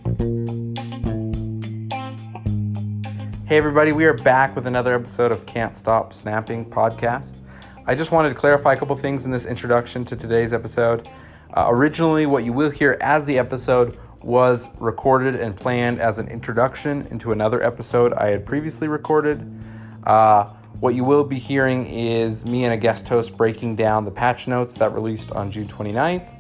Hey everybody, we are back with another episode of Can't Stop Snapping podcast. I just wanted to clarify a couple things in this introduction to today's episode. Originally, what you will hear as the episode was recorded and planned as an introduction into another episode I had previously recorded. What you will be hearing is me and a guest host breaking down the patch notes that released on June 29th.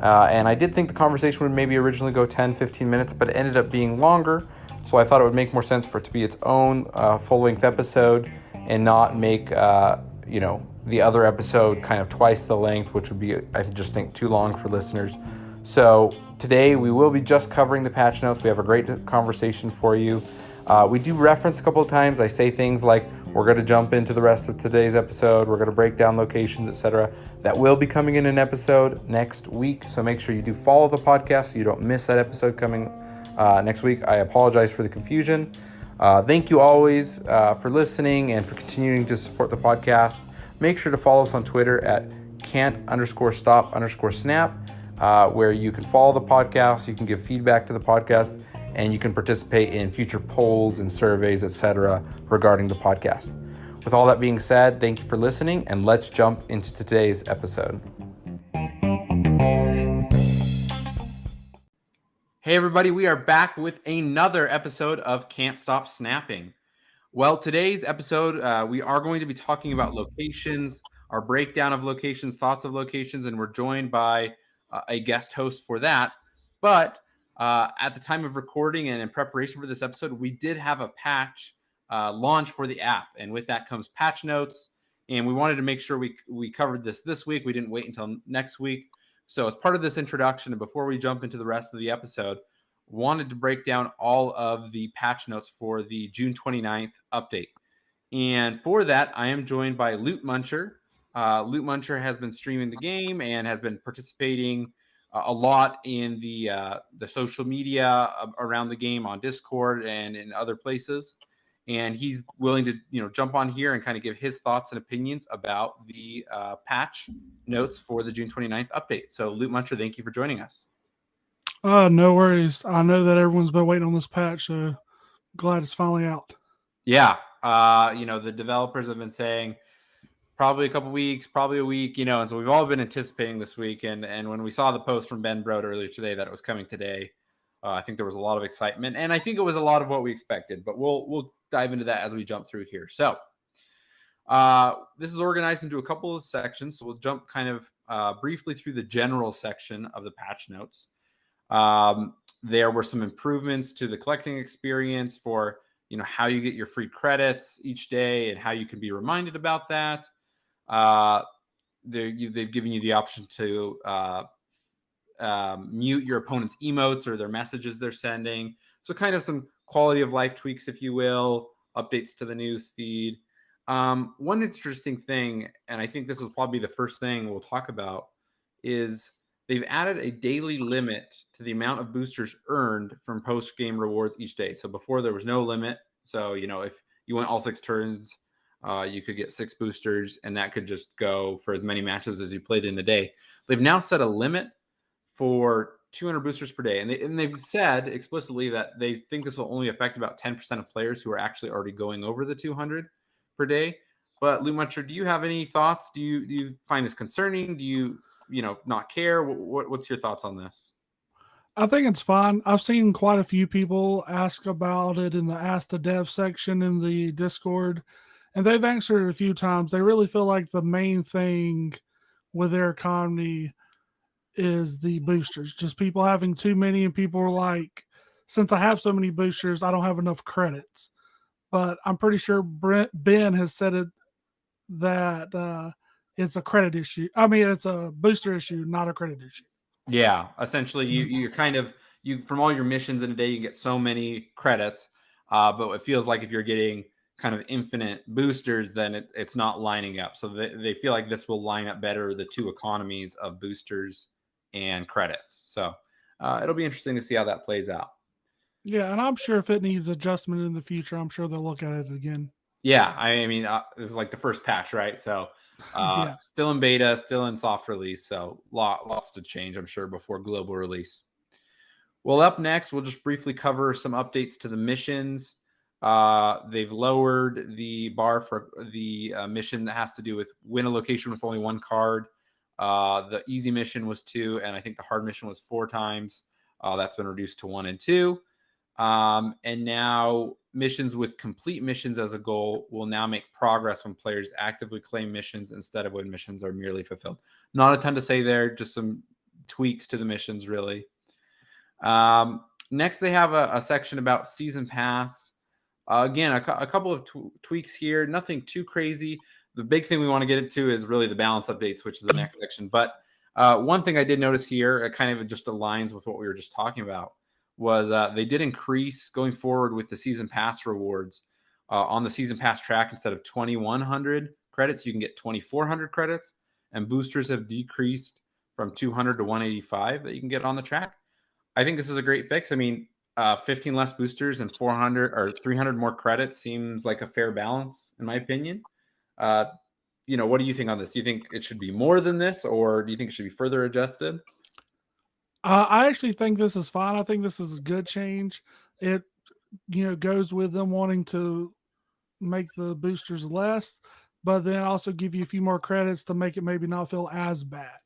And I did think the conversation would maybe originally go 10-15 minutes, but it ended up being longer. So I thought it would make more sense for it to be its own full-length episode and not make, the other episode kind of twice the length, which would be, I just think, too long for listeners. So today we will be just covering the patch notes. We have a great conversation for you. We do reference a couple of times. I say things like, we're going to jump into the rest of today's episode. We're going to break down locations, etc. That will be coming in an episode next week. So make sure you do follow the podcast so you don't miss that episode coming next week. I apologize for the confusion. Thank you always for listening and for continuing to support the podcast. Make sure to follow us on Twitter at can't_stop_snap, where you can follow the podcast, you can give feedback to the podcast, and you can participate in future polls and surveys, etc. regarding the podcast. With all that being said, thank you for listening, and let's jump into today's episode. Hey everybody, we are back with another episode of Can't Stop Snapping. Well, today's episode, we are going to be talking about locations, our breakdown of locations, thoughts of locations, and we're joined by a guest host for that. But at the time of recording and in preparation for this episode, we did have a patch launch for the app, and with that comes patch notes, and we wanted to make sure we covered this week. We didn't wait until next week. So as part of this introduction, and before we jump into the rest of the episode, wanted to break down all of the patch notes for the June 29th update. And for that, I am joined by Loot Muncher. Loot Muncher has been streaming the game and has been participating a lot in the social media around the game on Discord and in other places. And he's willing to, jump on here and kind of give his thoughts and opinions about the patch notes for the June 29th update. So, Loot Muncher, thank you for joining us. No worries. I know that everyone's been waiting on this patch, so glad it's finally out. Yeah. The developers have been saying probably a couple weeks, probably a week, and so we've all been anticipating this week. And when we saw the post from Ben Brode earlier today that it was coming today, I think there was a lot of excitement, and I think it was a lot of what we expected, but we'll dive into that as we jump through here. So this is organized into a couple of sections. So we'll jump kind of briefly through the general section of the patch notes. There were some improvements to the collecting experience for, how you get your free credits each day and how you can be reminded about that. They've given you the option to mute your opponent's emotes or their messages they're sending. So kind of some quality of life tweaks, if you will, updates to the news feed. One interesting thing, and I think this is probably the first thing we'll talk about, is they've added a daily limit to the amount of boosters earned from post-game rewards each day. So before there was no limit. So, if you went all 6 turns, you could get 6 boosters, and that could just go for as many matches as you played in a day. They've now set a limit for 200 boosters per day. And they've said explicitly that they think this will only affect about 10% of players who are actually already going over the 200 per day. But Loot Muncher, do you have any thoughts? Do you find this concerning? Do you not care? What's your thoughts on this? I think it's fine. I've seen quite a few people ask about it in the Ask the Dev section in the Discord, and they've answered it a few times. They really feel like the main thing with their economy is the boosters. Just people having too many, and people are like, since I have so many boosters, I don't have enough credits. But I'm pretty sure Ben has said it that it's a credit issue. I mean, it's a booster issue, not a credit issue. Yeah, essentially, you're kind of from all your missions in a day, you get so many credits, but it feels like if you're getting kind of infinite boosters, then it's not lining up. So they feel like this will line up better the two economies of boosters and credits. So it'll be interesting to see how that plays out. Yeah, and I'm sure if it needs adjustment in the future, I'm sure they'll look at it again. Yeah, I mean, this is like the first patch, right? So Yeah. still in beta, still in soft release. So lots to change, I'm sure, before global release. Well, up next, we'll just briefly cover some updates to the missions. They've lowered the bar for the mission that has to do with win a location with only one card. The easy mission was 2, and I think the hard mission was 4 times. That's been reduced to 1 and 2. And now missions with complete missions as a goal will now make progress when players actively claim missions instead of when missions are merely fulfilled. Not a ton to say there, just some tweaks to the missions, really. Next, they have a section about Season Pass. Again, a couple of tweaks here, nothing too crazy. The big thing we want to get into is really the balance updates, which is the next section. But one thing I did notice here, it kind of just aligns with what we were just talking about, was they did increase going forward with the Season Pass rewards. On the Season Pass track, instead of 2,100 credits, you can get 2,400 credits. And boosters have decreased from 200 to 185 that you can get on the track. I think this is a great fix. I mean, 15 less boosters and 400 or 300 more credits seems like a fair balance, in my opinion. What do you think on this? Do you think it should be more than this, or do you think it should be further adjusted? I actually think this is fine. I think this is a good change. It, goes with them wanting to make the boosters less, but then also give you a few more credits to make it maybe not feel as bad.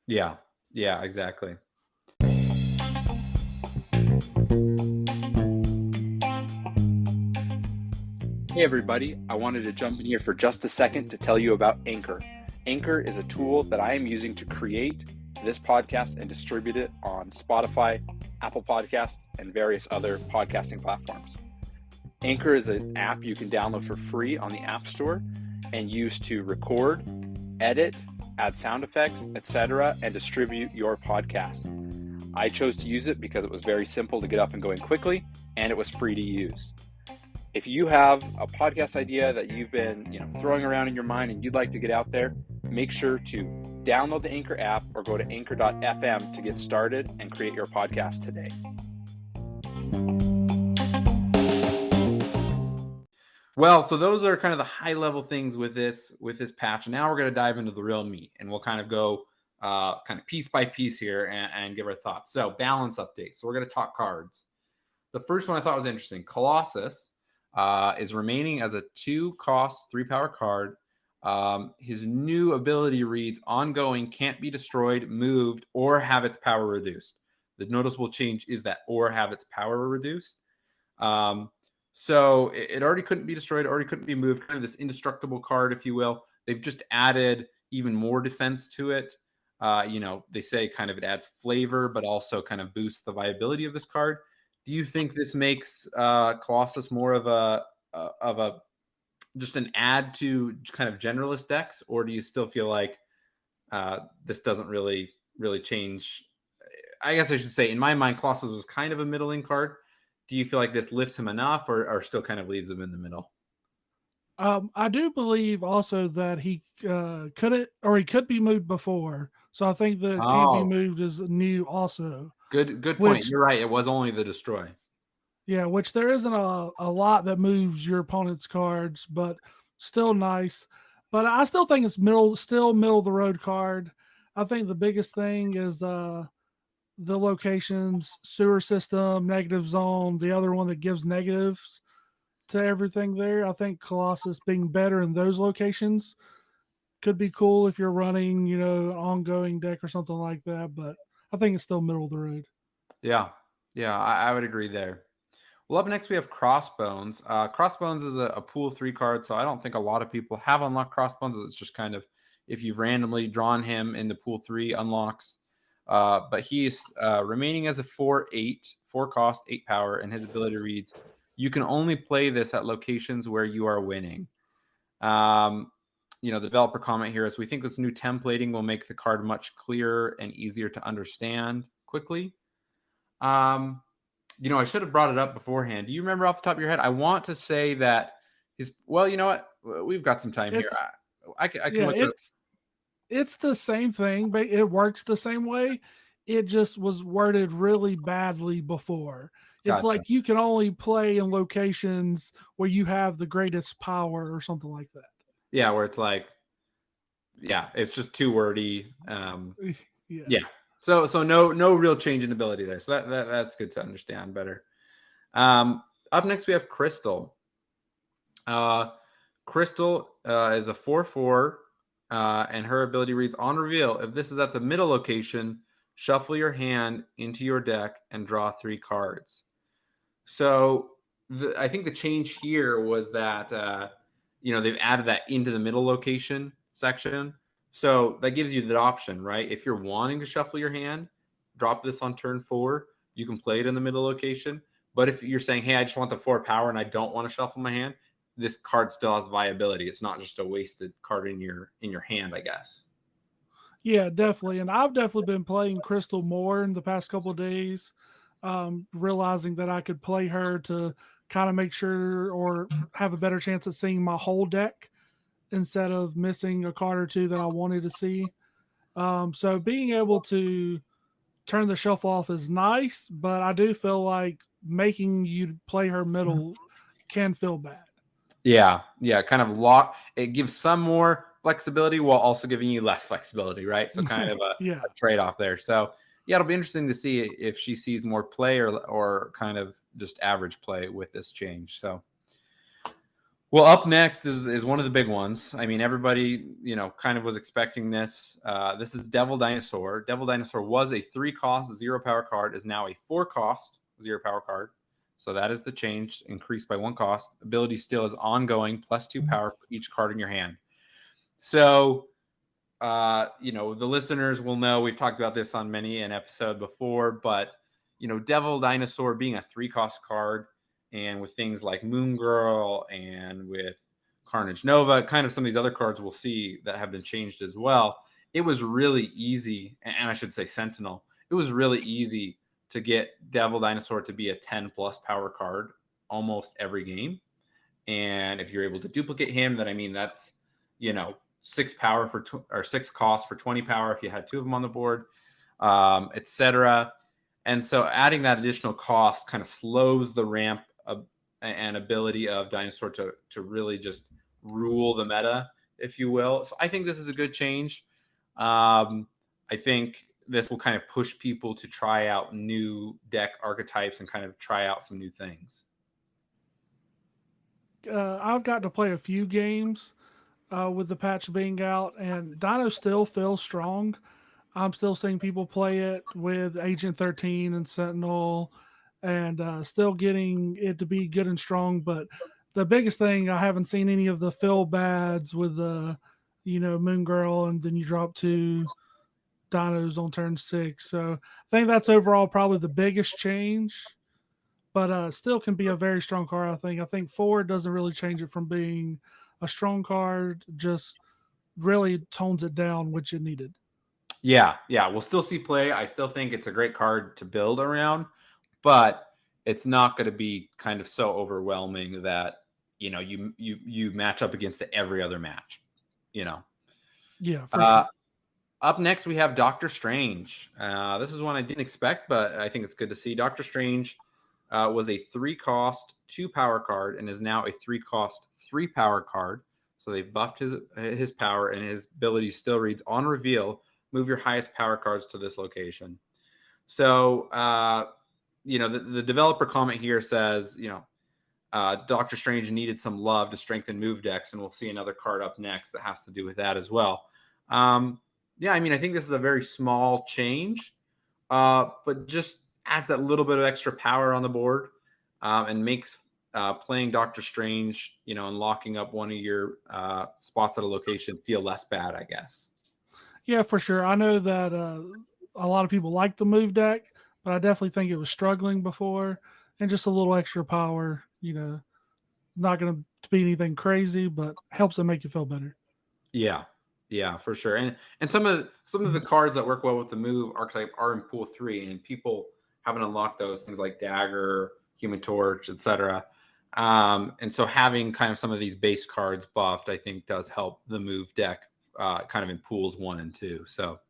Yeah, exactly. Hey everybody, I wanted to jump in here for just a second to tell you about Anchor. Anchor is a tool that I am using to create this podcast and distribute it on Spotify, Apple Podcasts, and various other podcasting platforms. Anchor is an app you can download for free on the App Store and use to record, edit, add sound effects, etc., and distribute your podcast. I chose to use it because it was very simple to get up and going quickly, and it was free to use. If you have a podcast idea that you've been throwing around in your mind and you'd like to get out there, make sure to download the Anchor app or go to anchor.fm to get started and create your podcast today. Well, so those are kind of the high-level things with this patch. And now we're going to dive into the real meat, and we'll kind of go kind of piece by piece here and give our thoughts. So balance updates. So we're going to talk cards. The first one I thought was interesting. Colossus is remaining as a 2-cost, 3-power card. His new ability reads, ongoing, can't be destroyed, moved, or have its power reduced. The noticeable change is that or have its power reduced. So it already couldn't be destroyed, already couldn't be moved, kind of this indestructible card, if you will. They've just added even more defense to it. They say kind of it adds flavor, but also kind of boosts the viability of this card. Do you think this makes Colossus more of a just an add to kind of generalist decks, or do you still feel like this doesn't really change? I guess I should say, in my mind, Colossus was kind of a middling card. Do you feel like this lifts him enough, or still kind of leaves him in the middle? I do believe also that he could be moved before. So I think the can't be moved is new also. Good point. You're right. It was only the destroy. Yeah, which there isn't a lot that moves your opponent's cards, but still nice. But I still think it's middle of the road card. I think the biggest thing is the locations, sewer system, negative zone, the other one that gives negatives to everything there. I think Colossus being better in those locations could be cool if you're running, an ongoing deck or something like that. But I think it's still middle of the road. Yeah, I would agree there. Well, up next we have Crossbones. Crossbones is a pool 3 card, so I don't think a lot of people have unlocked Crossbones. It's just kind of if you've randomly drawn him in the pool 3 unlocks. But he's remaining as a 4 cost, 8 power, and his ability reads, you can only play this at locations where you are winning. The developer comment here is, we think this new templating will make the card much clearer and easier to understand quickly. I should have brought it up beforehand. Do you remember off the top of your head? I want to say that well, you know what? We've got some time here. I can look it up. It's the same thing, but it works the same way. It just was worded really badly before. It's Gotcha. like you can only play in locations where you have the greatest power or something like that. Yeah, where it's like, it's just too wordy. Yeah. So no real change in ability there. So that's good to understand better. Up next we have Crystal. Crystal is a 4/4, and her ability reads on reveal. If this is at the middle location, shuffle your hand into your deck and draw 3 cards. So I think the change here was that they've added that into the middle location section. So that gives you the option, right? If you're wanting to shuffle your hand, drop this on turn 4. You can play it in the middle location. But if you're saying, hey, I just want the 4 power and I don't want to shuffle my hand, this card still has viability. It's not just a wasted card in your hand, I guess. Yeah, definitely. And I've definitely been playing Crystal more in the past couple of days, realizing that I could play her to kind of make sure or have a better chance at seeing my whole deck instead of missing a card or two that I wanted to see. So being able to turn the shuffle off is nice, but I do feel like making you play her middle can feel bad. Yeah, kind of it gives some more flexibility while also giving you less flexibility, right? So kind of a Yeah. trade-off there. So yeah, it'll be interesting to see if she sees more play or kind of just average play with this change. So, well, up next is one of the big ones. I mean, everybody, kind of was expecting this. This is Devil Dinosaur. Devil Dinosaur was a 3-cost 0 power card, is now a 4-cost 0 power card. So that is the change, increased by 1 cost. Ability still is ongoing, plus 2 power for each card in your hand. So, the listeners will know we've talked about this on many an episode before, but, Devil Dinosaur being a 3-cost card, and with things like Moon Girl and with Carnage Nova, kind of some of these other cards we'll see that have been changed as well. It was really easy, and I should say Sentinel. It was really easy to get Devil Dinosaur to be a 10 plus power card almost every game. And if you're able to duplicate him, then I mean, that's, 6 power or 6 costs for 20 power if you had 2 of them on the board, etc. And so adding that additional cost kind of slows the ramp and ability of Dinosaur to really just rule the meta, if you will. So I think this is a good change. I think this will kind of push people to try out new deck archetypes and kind of try out some new things. I've got to play a few games with the patch being out, and Dino still feels strong. I'm still seeing people play it with Agent 13 and Sentinel, and still getting it to be good and strong. But the biggest thing, I haven't seen any of the fill bads with the, Moon Girl, and then you drop 2 dinos on turn 6. So I think that's overall probably the biggest change, but still can be a very strong card. I think 4 doesn't really change it from being a strong card, just really tones it down, which it needed. Yeah, we'll still see play. I still think it's a great card to build around, but it's not going to be kind of so overwhelming that you match up against every other match. Yeah, for sure. Up next, we have Doctor Strange. This is one I didn't expect, but I think it's good to see. Doctor Strange was a 3-cost 2 power card and is now a 3-cost 3 power card. So they've buffed his power, and his ability still reads on reveal, move your highest power cards to this location. So, the developer comment here says, Doctor Strange needed some love to strengthen move decks, and we'll see another card up next that has to do with that as well. Yeah, I mean, I think this is a very small change, but just adds that little bit of extra power on the board, and makes playing Doctor Strange, and locking up one of your spots at a location feel less bad, I guess. Yeah, for sure. I know that a lot of people like the move deck, but I definitely think it was struggling before, and just a little extra power, not going to be anything crazy, but helps it make you feel better. Yeah, for sure. And some of the cards that work well with the move archetype are in pool 3, and people haven't unlocked those things like Dagger, Human Torch, etc. And so having kind of some of these base cards buffed, I think, does help the move deck kind of in pools 1 and 2. So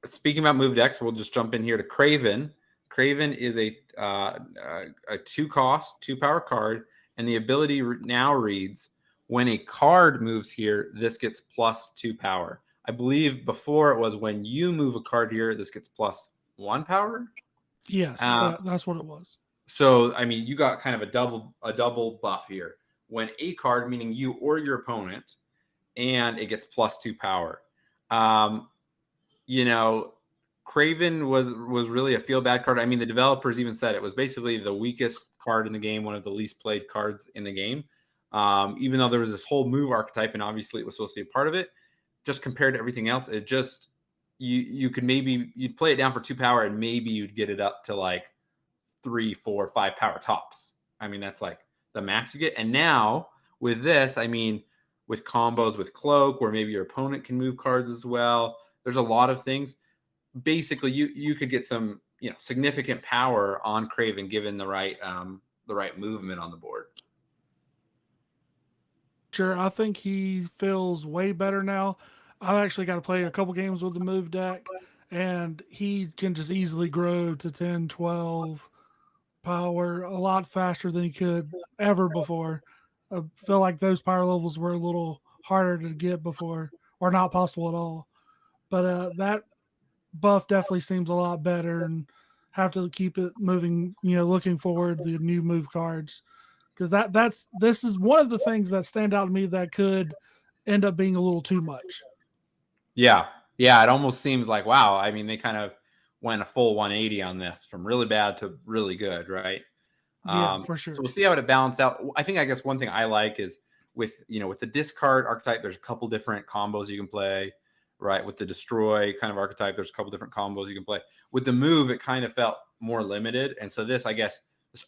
speaking about move decks, we'll just jump in here to Craven. Craven is a 2-cost 2 power card, and the ability now reads, when a card moves here, this gets plus 2 power. I believe before it was when you move a card here, this gets +1 power. Yes, that's what it was. So, I mean, you got kind of a double buff here. When a card, meaning you or your opponent, and it gets +2 power. You know, Craven was really a feel bad card. I mean, the developers even said it was basically the weakest card in the game, one of the least played cards in the game. Even though there was this whole move archetype, and obviously it was supposed to be a part of it, just compared to everything else, it just you could maybe you'd play it down for 2 power, and maybe you'd get it up to like 3, 4, 5 power tops. I mean, that's like the max you get. And now with this, I mean, with combos with Cloak, where maybe your opponent can move cards as well. There's a lot of things. Basically, you could get some significant power on Craven given the right movement on the board. Sure, I think he feels way better now. I've actually got to play a couple games with the move deck, and he can just easily grow to 10, 12 power a lot faster than he could ever before. I feel like those power levels were a little harder to get before, or not possible at all. But that buff definitely seems a lot better, and have to keep it moving. Looking forward the new move cards, because this is one of the things that stand out to me that could end up being a little too much. Yeah, it almost seems like, wow. I mean, they kind of went a full 180 on this, from really bad to really good, right? Yeah, for sure. So we'll see how it balances out. I guess one thing I like is with the discard archetype, there's a couple different combos you can play, right? With the destroy kind of archetype, there's a couple different combos you can play. With the move, it kind of felt more limited. And so this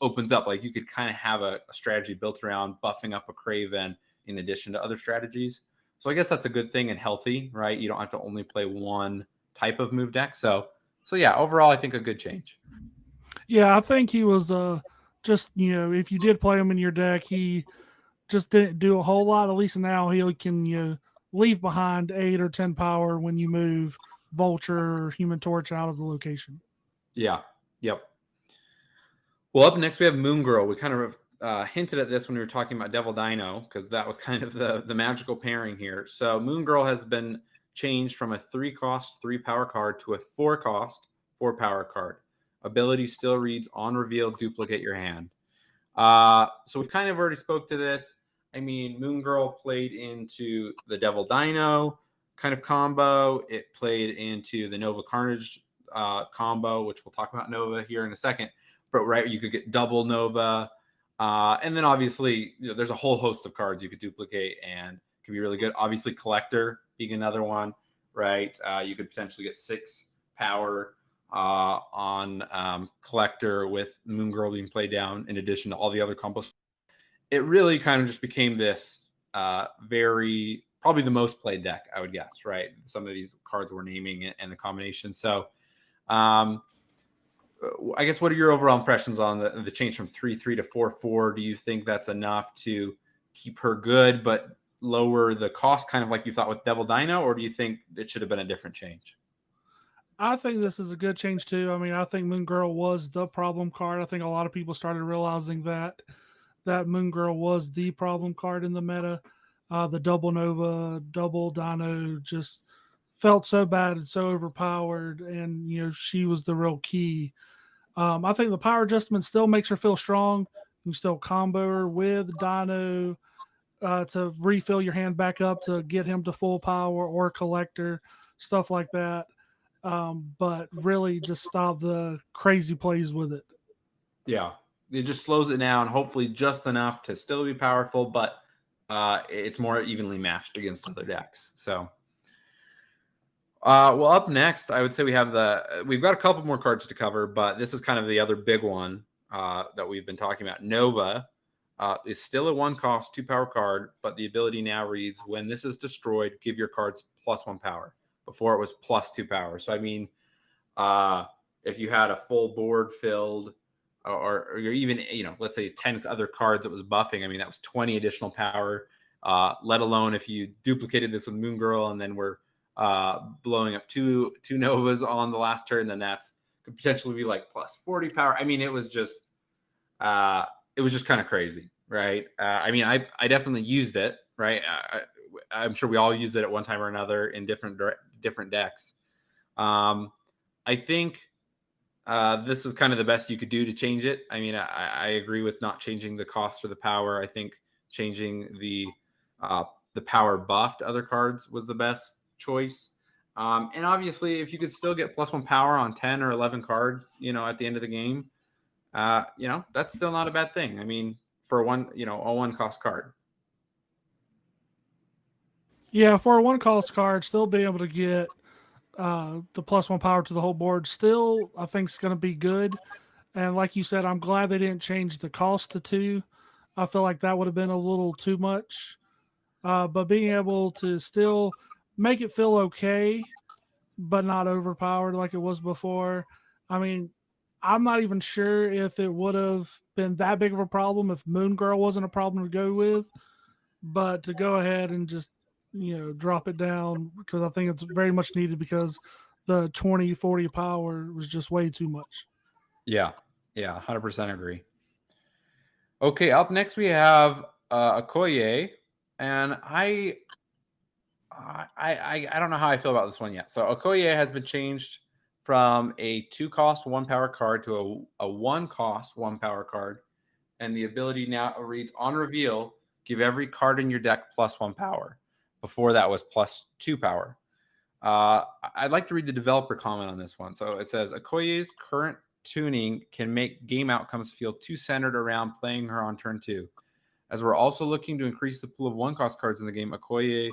opens up, like you could kind of have a strategy built around buffing up a Craven in addition to other strategies. So I guess that's a good thing and healthy, right? You don't have to only play one type of move deck. So yeah, overall, I think a good change. Yeah, I think he was just, if you did play him in your deck, he just didn't do a whole lot. At least now he can, leave behind 8 or 10 power when you move Vulture or Human Torch out of the location. Yeah. Yep. Well, up next we have Moon Girl. We kind of hinted at this when we were talking about Devil Dino, because that was kind of the magical pairing here. So Moon Girl has been changed from a 3-cost 3-power card to a 4-cost 4-power card. Ability still reads on reveal, duplicate your hand. So we've kind of already spoke to this. I mean, Moon Girl played into the Devil Dino kind of combo. It played into the Nova Carnage combo, which we'll talk about Nova here in a second. But right, you could get double Nova. And then obviously, there's a whole host of cards you could duplicate and can be really good. Obviously, Collector being another one, right? You could potentially get 6 power on Collector with Moon Girl being played down in addition to all the other combos. It really kind of just became this probably the most played deck, I would guess, right? Some of these cards we're naming and the combination. So I guess what are your overall impressions on the change from 3-3 to 4-4? Do you think that's enough to keep her good but lower the cost, kind of like you thought with Devil Dino, or do you think it should have been a different change? I think this is a good change too. I mean, I think Moon Girl was the problem card. I think a lot of people started realizing that Moon Girl was the problem card in the meta. The double Nova, double Dino just felt so bad and so overpowered, and she was the real key. I think the power adjustment still makes her feel strong. You can still combo her with Dino to refill your hand back up to get him to full power, or Collector, stuff like that. But really just stop the crazy plays with it. Yeah, it just slows it down, hopefully just enough to still be powerful, but it's more evenly matched against other decks. So well, up next, I would say we've got a couple more cards to cover, but this is kind of the other big one that we've been talking about. Nova is still a 1-cost 2-power card, but the ability now reads, when this is destroyed, give your cards +1 power. Before it was +2 power. So I mean, if you had a full board filled, or you're even, let's say 10 other cards that was buffing, I mean, that was 20 additional power. Let alone if you duplicated this with Moon Girl and then we're blowing up two Novas on the last turn, then that's could potentially be like +40 power. I mean, it was just kind of crazy, right? I mean, I definitely used it, right? I'm sure we all use it at one time or another in different decks. I think this is kind of the best you could do to change it. I mean, I agree with not changing the cost or the power. I think changing the power buff to other cards was the best choice. And obviously, if you could still get +1 power on 10 or 11 cards, at the end of the game, that's still not a bad thing. I mean, for a 1 cost card. Yeah, for a 1 cost card, still being able to get the +1 power to the whole board, still I think it's going to be good. And like you said, I'm glad they didn't change the cost to 2. I feel like that would have been a little too much. But being able to still make it feel okay, but not overpowered like it was before. I mean, I'm not even sure if it would have been that big of a problem if Moon Girl wasn't a problem to go with. But to go ahead and just, drop it down, because I think it's very much needed, because the 20-40 power was just way too much. Yeah, 100% agree. Okay, up next we have Okoye, and I don't know how I feel about this one yet. So Okoye has been changed from a 2 cost 1 power card to a 1 cost 1 power card, and the ability now reads, on reveal, give every card in your deck +1 power. Before that was +2 power. I'd like to read the developer comment on this one. So it says, Okoye's current tuning can make game outcomes feel too centered around playing her on turn 2. As we're also looking to increase the pool of 1 cost cards in the game, Okoye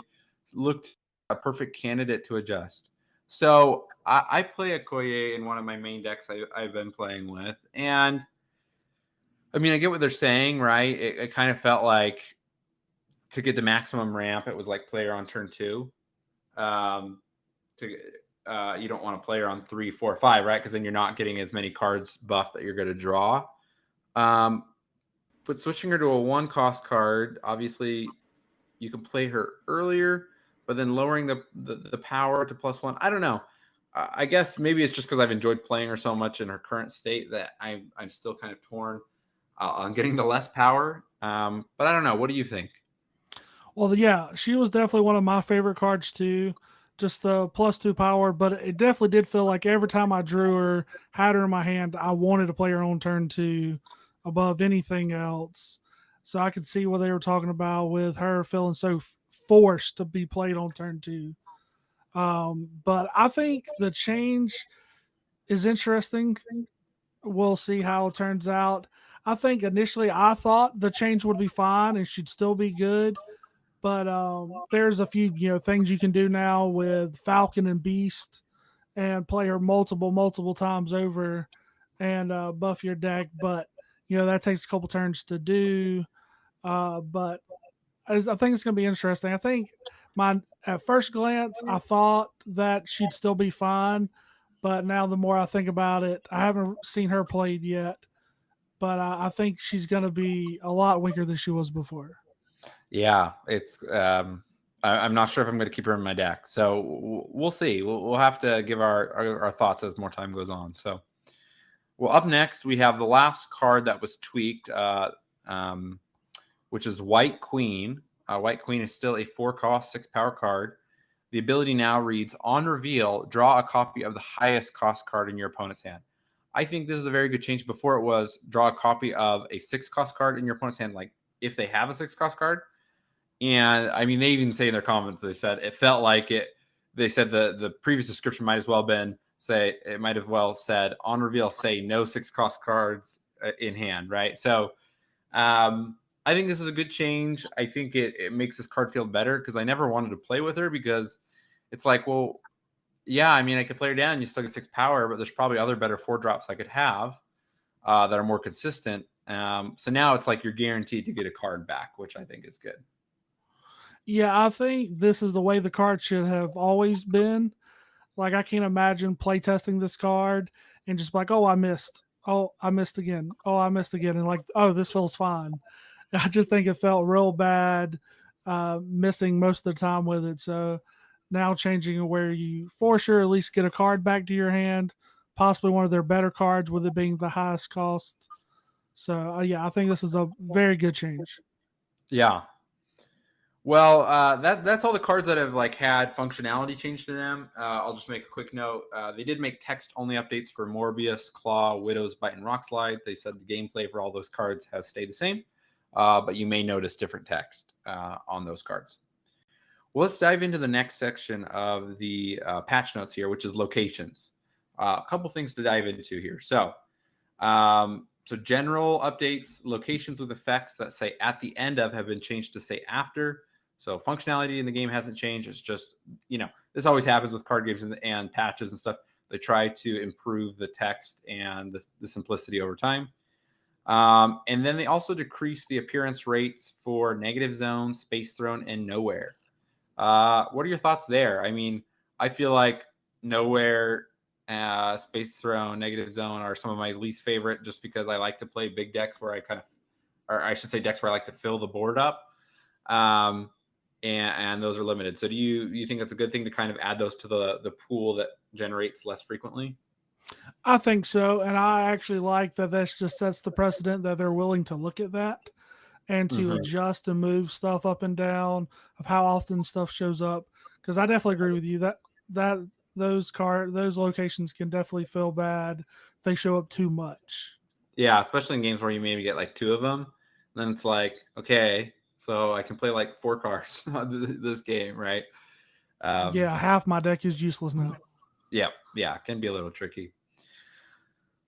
looked a perfect candidate to adjust. So I play Okoye in one of my main decks I've been playing with. And I mean, I get what they're saying, right? It kind of felt like to get the maximum ramp, it was like player on turn 2. You don't want to play her on 3, 4, 5, right? Because then you're not getting as many cards buff that you're going to draw. But switching her to a 1 cost card, obviously you can play her earlier, but then lowering the power to +1. I don't know. I guess maybe it's just because I've enjoyed playing her so much in her current state that I'm still kind of torn on getting the less power. But I don't know. What do you think? Well, yeah, she was definitely one of my favorite cards too. Just the +2 power, but it definitely did feel like every time I drew her, had her in my hand, I wanted to play her on turn 2 above anything else. So I could see what they were talking about with her feeling so forced to be played on turn 2. But I think the change is interesting. We'll see how it turns out. I think initially I thought the change would be fine and should still be good. But there's a few things you can do now with Falcon and Beast, and play her multiple times over, and buff your deck. But that takes a couple turns to do. But I think it's going to be interesting. I think at first glance I thought that she'd still be fine, but now the more I think about it, I haven't seen her played yet. But I think she's going to be a lot weaker than she was before. Yeah, it's. I'm not sure if I'm going to keep her in my deck, so we'll see. We'll have to give our thoughts as more time goes on. So, well, up next we have the last card that was tweaked, which is White Queen. White Queen is still a 4 cost 6 power card. The ability now reads, on reveal, draw a copy of the highest cost card in your opponent's hand. I think this is a very good change. Before it was draw a copy of a 6 cost card in your opponent's hand, like if they have a 6 cost card. And I mean, they even say in their comments, they said it felt like it. They said the previous description might as well said on reveal, say no 6 cost cards in hand, right? So I think this is a good change. I think it makes this card feel better, because I never wanted to play with her, because it's like, well, yeah, I mean, I could play her down, you still get 6 power, but there's probably other better 4 drops I could have that are more consistent. So now it's like you're guaranteed to get a card back, which I think is good. Yeah, I think this is the way the card should have always been. Like, I can't imagine playtesting this card and just like, oh, I missed. Oh, I missed again. Oh, I missed again. And like, oh, this feels fine. I just think it felt real bad, missing most of the time with it. So now changing where you for sure at least get a card back to your hand, possibly one of their better cards, with it being the highest cost. So yeah, I think this is a very good change. Yeah. Well, that's all the cards that have like had functionality changed to them. I'll just make a quick note. They did make text only updates for Morbius, Claw, Widow's Bite, and Rock Slide. They said the gameplay for all those cards has stayed the same, but you may notice different text on those cards. Well, let's dive into the next section of the patch notes here, which is locations. A couple things to dive into here. So general updates, locations with effects that say at the end of have been changed to say after. So functionality in the game hasn't changed. It's just, this always happens with card games and patches and stuff. They try to improve the text and the simplicity over time. And then they also decrease the appearance rates for Negative Zone, Space Throne, and Nowhere. What are your thoughts there? I mean, I feel like Nowhere, Space Throne, Negative Zone are some of my least favorite just because I like to play big decks where decks where I like to fill the board up. And those are limited. So do you think it's a good thing to kind of add those to the pool that generates less frequently? I think so. And I actually like that that's the precedent that they're willing to look at that and to adjust and move stuff up and down of how often stuff shows up. Because I definitely agree with you that those locations can definitely feel bad if they show up too much. Yeah, especially in games where you maybe get like 2 of them. Then it's like, okay, so I can play like 4 cards on this game, right? Yeah, half my deck is useless now. Yeah, it can be a little tricky.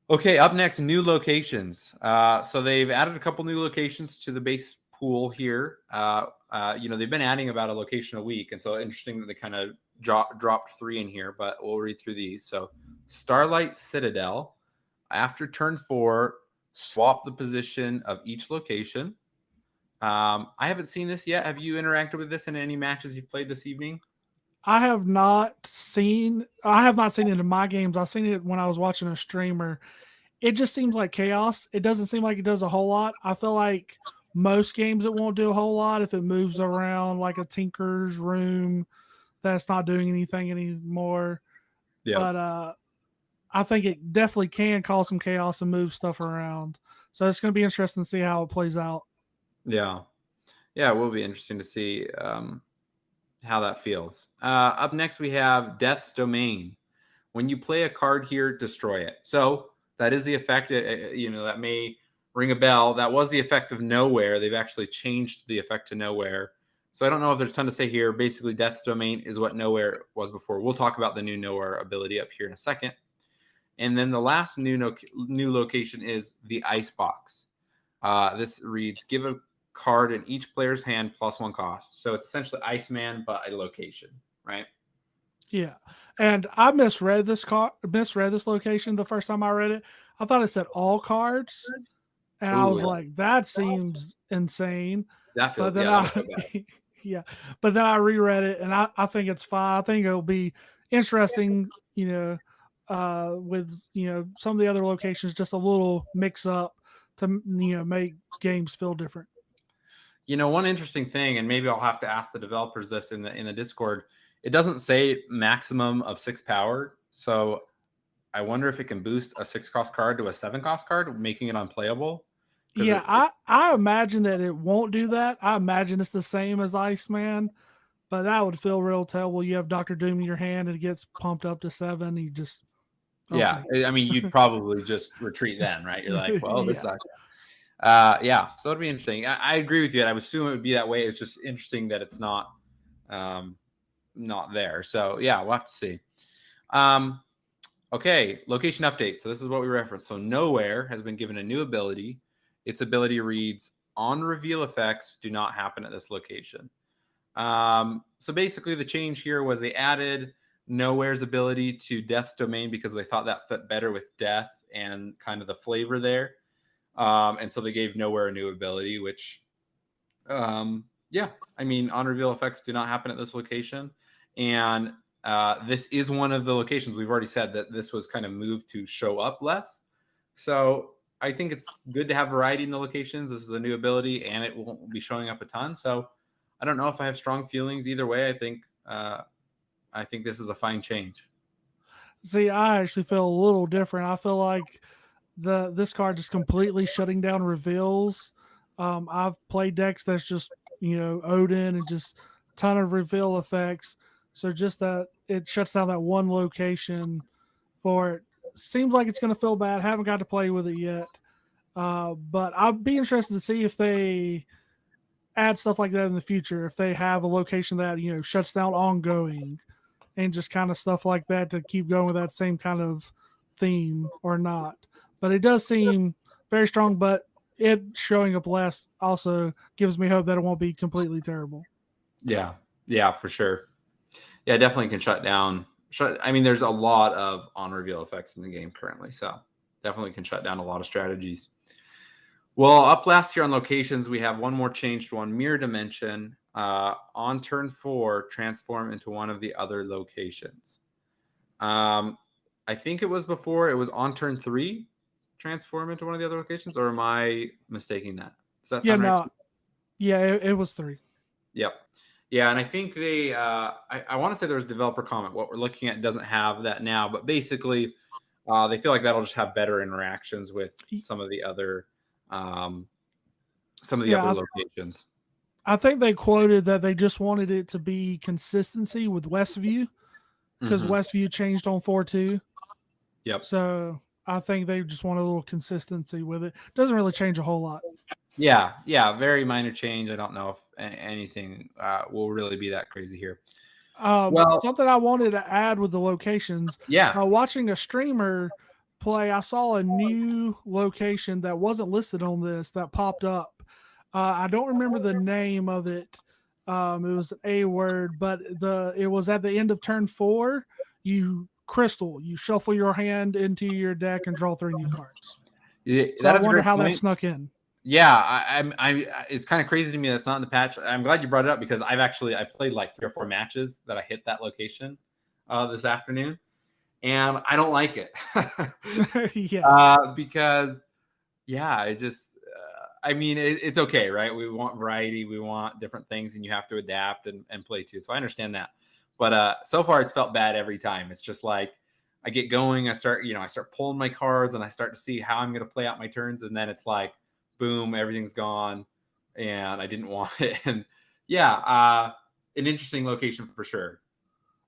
Okay, up next, new locations. So they've added a couple new locations to the base pool here. They've been adding about a location a week, and so interesting that they kind of dropped 3 in here, but we'll read through these. So Starlight Citadel, after turn 4, swap the position of each location. I haven't seen this yet. Have you interacted with this in any matches you've played this evening? I have not seen it in my games. I've seen it when I was watching a streamer. It just seems like chaos. It doesn't seem like it does a whole lot. I feel like most games it won't do a whole lot if it moves around like a tinker's room that's not doing anything anymore. Yeah. But I think it definitely can cause some chaos and move stuff around. So it's going to be interesting to see how it plays out. Yeah. Yeah, it will be interesting to see how that feels. Up next, we have Death's Domain. When you play a card here, destroy it. So that is the effect. That may ring a bell. That was the effect of Nowhere. They've actually changed the effect to Nowhere. So I don't know if there's a ton to say here. Basically, Death's Domain is what Nowhere was before. We'll talk about the new Nowhere ability up here in a second. And then the last new location is the Icebox. This reads, give a card in each player's hand +1 cost. So it's essentially Iceman, but a location, right? Yeah. And I misread this location the first time I read it. I thought it said all cards. And I was like, that seems insane. That feels, yeah. But then I reread it and I think it's fine. I think it'll be interesting, with some of the other locations, just a little mix up to make games feel different. One interesting thing, and maybe I'll have to ask the developers this in the Discord, it doesn't say maximum of 6 power. So I wonder if it can boost a 6-cost card to a 7-cost card, making it unplayable. Yeah, I imagine that it won't do that. I imagine it's the same as Iceman, but that would feel real terrible. You have Dr. Doom in your hand and it gets pumped up to 7. You just... Okay. Yeah, I mean, you'd probably just retreat then, right? You're like, well, this sucks. So it'd be interesting. I agree with you. I would assume it would be that way. It's just interesting that it's not there. So yeah, we'll have to see. Okay, location update. So this is what we referenced. So Nowhere has been given a new ability. Its ability reads, on reveal effects do not happen at this location. So basically the change here was they added Nowhere's ability to Death's Domain because they thought that fit better with Death and kind of the flavor there. And so they gave Nowhere a new ability, which, on reveal effects do not happen at this location. And this is one of the locations we've already said that this was kind of moved to show up less. So I think it's good to have variety in the locations. This is a new ability and it won't be showing up a ton. So I don't know if I have strong feelings either way. I think this is a fine change. See, I actually feel a little different. I feel like this card is completely shutting down reveals. I've played decks that's just Odin and just a ton of reveal effects. So just that it shuts down that one location for it. Seems like it's going to feel bad. Haven't got to play with it yet. But I'd be interested to see if they add stuff like that in the future. If they have a location that, shuts down ongoing and just kind of stuff like that to keep going with that same kind of theme or not. But it does seem very strong, but it showing up less also gives me hope that it won't be completely terrible. Yeah, for sure. Yeah, definitely can shut down. I mean, there's a lot of on reveal effects in the game currently, so definitely can shut down a lot of strategies. Well, up last here on locations, we have one more change to one mirror dimension. On turn 4, transform into one of the other locations. I think it was before. It was on turn 3, transform into one of the other locations, or am I mistaking that? Does that sound right? No, it was 3. Yep. Yeah, and I think they, I want to say there was a developer comment. What we're looking at doesn't have that now, but basically, they feel like that'll just have better interactions with some of the other, other locations. I think they quoted that they just wanted it to be consistency with Westview because Westview changed on 4.2. Yep. So I think they just want a little consistency with it. Doesn't really change a whole lot. Yeah, very minor change. I don't know if anything will really be that crazy here. Well, something I wanted to add with the locations. Yeah. Watching a streamer play, I saw a new location that wasn't listed on this that popped up. I don't remember the name of it. It was a word, but it was at the end of turn 4. You shuffle your hand into your deck and draw 3 new cards. I wonder how that snuck in. Yeah, it's kind of crazy to me that's not in the patch. I'm glad you brought it up because I played like 3 or 4 matches that I hit that location this afternoon, and I don't like it. Because it just it's okay, right? We want variety, we want different things, and you have to adapt and play too. So I understand that, but so far it's felt bad every time. It's just like I get going, I start pulling my cards, and I start to see how I'm going to play out my turns, and then it's like, boom, everything's gone, and I didn't want it. And an interesting location for sure.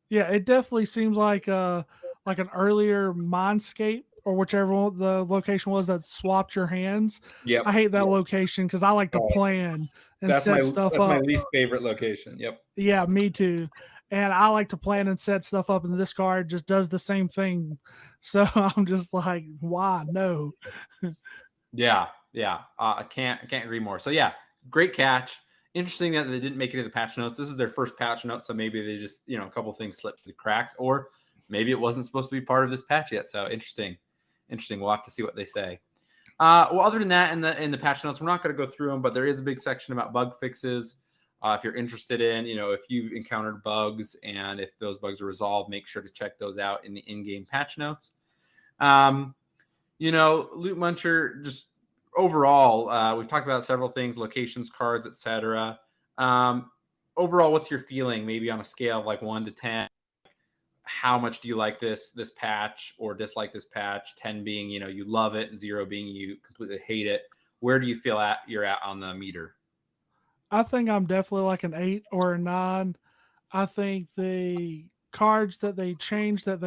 Yeah, it definitely seems like an earlier Mindscape or whichever the location was that swapped your hands. Yep. I hate that location because I like to plan and set stuff up. That's my least favorite location. Yep. Yeah, me too. And I like to plan and set stuff up, and this card just does the same thing. So I'm just like, why? No. Yeah. I can't agree more. So great catch. Interesting that they didn't make it to the patch notes. This is their first patch note, so maybe they just a couple things slipped through the cracks, or maybe it wasn't supposed to be part of this patch yet. So interesting. We'll have to see what they say. Well, other than that, in the patch notes, we're not going to go through them, but there is a big section about bug fixes. If you're interested in, if you've encountered bugs and if those bugs are resolved, make sure to check those out in the in-game patch notes. Loot Muncher, just overall, we've talked about several things, locations, cards, etc. Overall, what's your feeling? Maybe on a scale of like 1 to 10, how much do you like this patch or dislike this patch? 10 being, you love it, 0 being you completely hate it. Where do you feel you're at on the meter? I think I'm definitely like an 8 or a 9. I think the cards that they changed that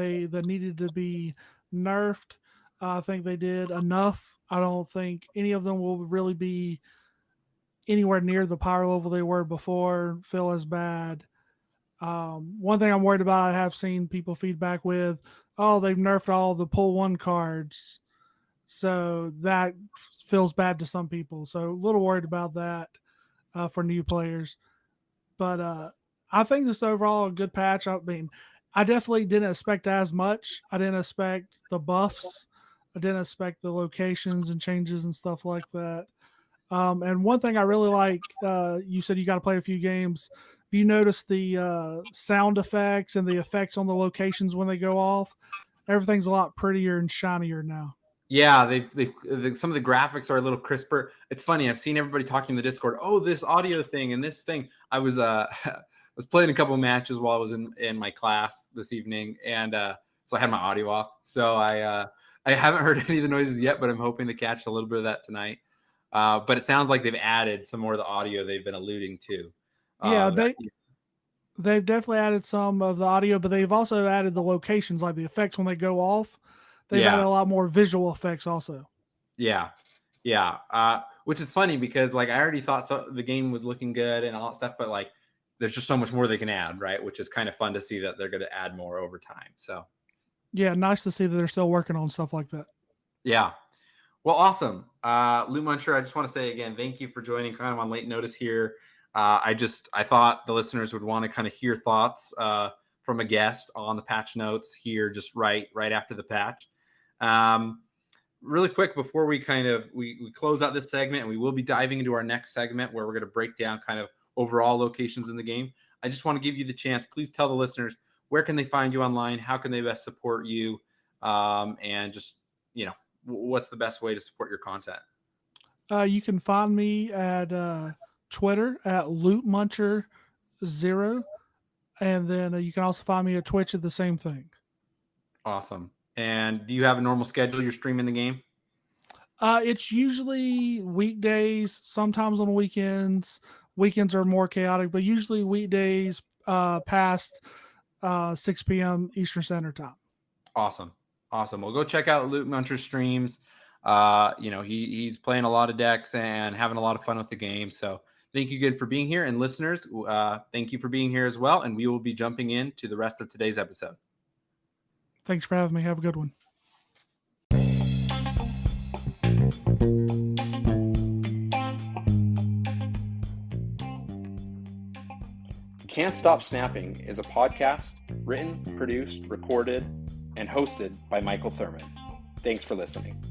needed to be nerfed, I think they did enough. I don't think any of them will really be anywhere near the power level they were before, feel as bad. One thing I'm worried about, I have seen people feedback with, they've nerfed all the pull 1 cards. So that feels bad to some people. So a little worried about that for new players. But I think this overall a good patch. I mean, I definitely didn't expect as much. I didn't expect the buffs. I didn't expect the locations and changes and stuff like that. And one thing I really like, you said you got to play a few games. If you notice the sound effects and the effects on the locations when they go off, everything's a lot prettier and shinier now. Yeah, some of the graphics are a little crisper. It's funny. I've seen everybody talking in the Discord. Oh, this audio thing and this thing. I was was playing a couple of matches while I was in my class this evening, and so I had my audio off. So I haven't heard any of the noises yet, but I'm hoping to catch a little bit of that tonight. But it sounds like they've added some more of the audio they've been alluding to. They've definitely added some of the audio, but they've also added the locations, like the effects when they go off. They've added a lot more visual effects also. Yeah. Which is funny because like I already thought the game was looking good and all that stuff, but like there's just so much more they can add, right? Which is kind of fun to see that they're going to add more over time. So yeah, nice to see that they're still working on stuff like that. Yeah. Well, awesome. Loot Muncher, I just want to say again, thank you for joining kind of on late notice here. I thought the listeners would want to kind of hear thoughts from a guest on the patch notes here just right after the patch. Really quick before we we close out this segment, and we will be diving into our next segment where we're going to break down kind of overall locations in the game. I just want to give you the chance. Please tell the listeners, where can they find you online? How can they best support you? And just, what's the best way to support your content? You can find me at Twitter at LootMuncher0. And then you can also find me at Twitch at the same thing. Awesome. And do you have a normal schedule you're streaming the game? It's usually weekdays, sometimes on weekends. Weekends are more chaotic, but usually weekdays past 6 p.m. Eastern Standard Time. Awesome. Well, go check out Loot Muncher's streams. He's playing a lot of decks and having a lot of fun with the game. So thank you again for being here. And listeners, thank you for being here as well. And we will be jumping into the rest of today's episode. Thanks for having me. Have a good one. Can't Stop Snapping is a podcast written, produced, recorded, and hosted by Michael Thurman. Thanks for listening.